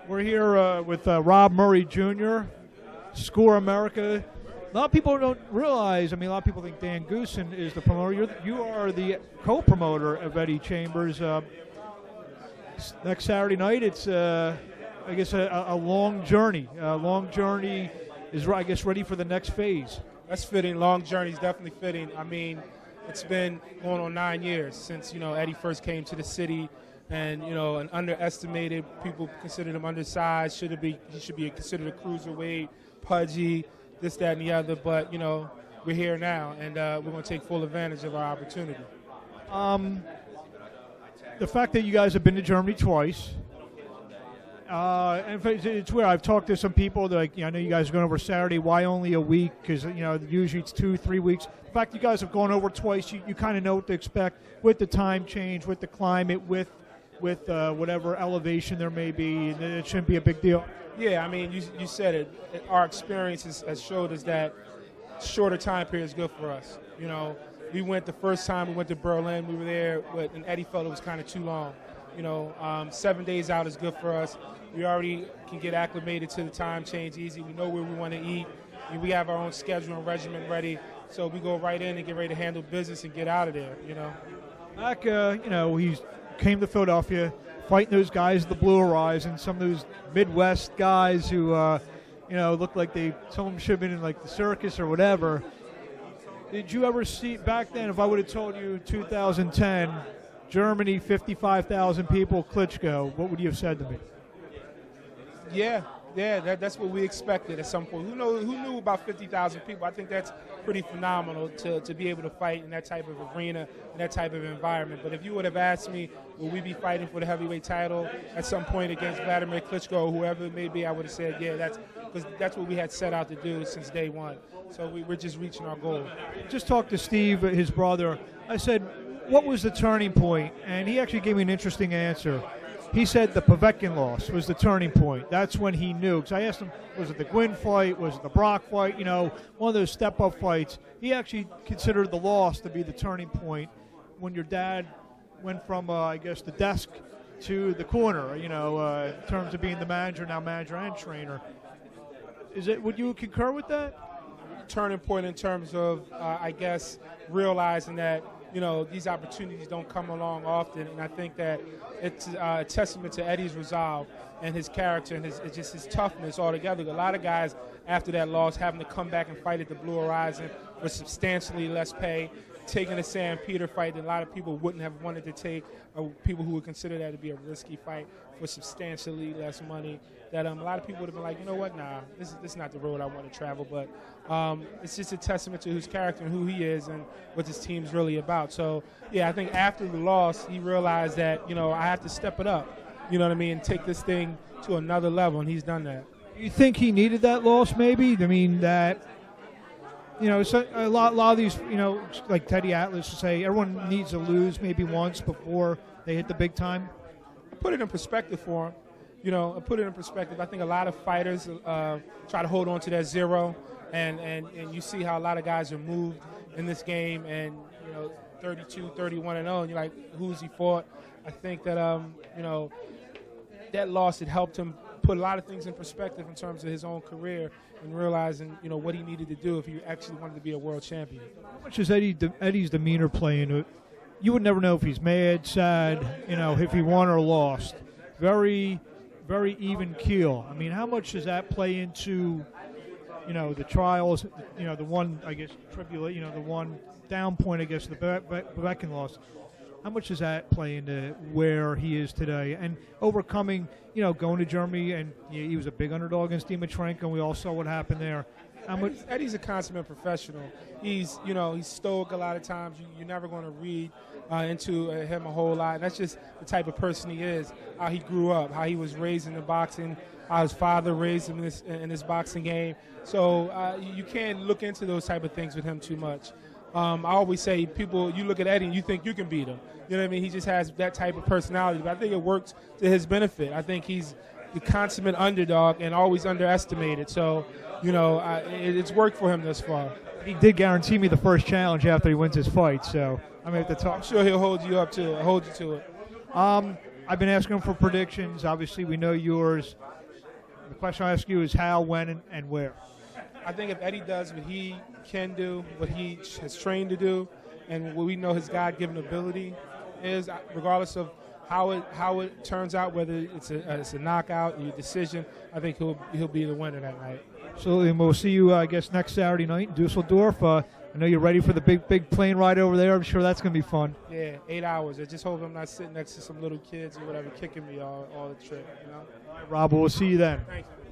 We're here with Rob Murray Jr., Score America. A lot of people don't realize, a lot of people think Dan Goosen is the promoter. You are the co-promoter of Eddie Chambers. Next Saturday night, it's, a long journey. A long journey is, ready for the next phase. That's fitting. Long journey is definitely fitting. It's been going on 9 years since, Eddie first came to the city. And, an underestimated, people considered him undersized. He should be considered a cruiserweight, pudgy, this, that, and the other. But, we're here now, and we're going to take full advantage of our opportunity. The fact that you guys have been to Germany twice, and it's weird. I've talked to some people that, I know you guys are going over Saturday. Why only a week? Because, usually it's 2-3 weeks. The fact you guys have gone over twice, you kind of know what to expect with the time change, with the climate, with whatever elevation there may be. It shouldn't be a big deal. Yeah, you said it. Our experience has showed us that shorter time period is good for us. We went the first time we went to Berlin. We were there, and Eddie felt it was kind of too long. 7 days out is good for us. We already can get acclimated to the time change easy. We know where we want to eat. We have our own schedule and regimen ready, so we go right in and get ready to handle business and get out of there. Back, he came to Philadelphia, fighting those guys at the Blue Horizon, some of those Midwest guys who, looked like some of them should have been in like the circus or whatever. Did you ever see back then? If I would have told you 2010, Germany, 55,000 people, Klitschko, what would you have said to me? Yeah, that's what we expected at some point. Who knew about 50,000 people? I think that's pretty phenomenal to be able to fight in that type of arena, in that type of environment. But if you would have asked me, will we be fighting for the heavyweight title at some point against Vladimir Klitschko or whoever it may be, I would have said, yeah, that's what we had set out to do since day one. So we're just reaching our goal. Just talked to Steve, his brother. I said, what was the turning point? And he actually gave me an interesting answer. He said the Povetkin loss was the turning point. That's when he knew. Because I asked him, was it the Gwynn fight? Was it the Brock fight? One of those step-up fights. He actually considered the loss to be the turning point when your dad went from, the desk to the corner, in terms of being the manager, now manager and trainer. Would you concur with that? Turning point in terms of, realizing that, these opportunities don't come along often, and I think that it's a testament to Eddie's resolve and his character and his toughness altogether. A lot of guys after that loss having to come back and fight at the Blue Horizon for substantially less pay, taking a Sam Peter fight that a lot of people wouldn't have wanted to take, or people who would consider that to be a risky fight for substantially less money. That a lot of people would have been like, you know what, nah, this is not the road I want to travel. But it's just a testament to his character and who he is and what this team's really about. So, yeah, I think after the loss, he realized that, I have to step it up, and take this thing to another level, and he's done that. You think he needed that loss maybe? So a lot of these, like Teddy Atlas to say, everyone needs to lose maybe once before they hit the big time? I put it in perspective for him. I think a lot of fighters try to hold on to that zero, and you see how a lot of guys are moved in this game, and 32, 31, and 0, and you're like, who's he fought? I think that that loss had helped him put a lot of things in perspective in terms of his own career and realizing what he needed to do if he actually wanted to be a world champion. How much does Eddie's demeanor play into it? You would never know if he's mad, sad, if he won or lost. Very, very even keel. How much does that play into, the trials, the one, the one down point, the Povetkin loss? How much does that play into where he is today and overcoming, going to Germany, and he was a big underdog against Dimitrenko, and we all saw what happened there. Eddie's a consummate professional. He's stoic a lot of times. You're never going to read into him a whole lot. And that's just the type of person he is, how he grew up, how he was raised in the boxing, how his father raised him in this boxing game. So you can't look into those type of things with him too much. I always say, you look at Eddie and you think you can beat him. He just has that type of personality. But I think it works to his benefit. I think he's the consummate underdog and always underestimated. So, it's worked for him thus far. He did guarantee me the first challenge after he wins his fight, so I may have to talk. I'm sure he'll hold you to it. I've been asking him for predictions. Obviously, we know yours. The question I ask you is how, when, and where. I think if Eddie does what he can do, what he has trained to do, and what we know his God-given ability is, regardless of how it turns out, whether it's a knockout or a decision, I think he'll be the winner that night. Absolutely, and we'll see you, I guess, next Saturday night in Dusseldorf. I know you're ready for the big plane ride over there. I'm sure that's going to be fun. Yeah, 8 hours. I just hope I'm not sitting next to some little kids or whatever kicking me all the trip. You know. All right, Rob, we'll see you then. Thank you.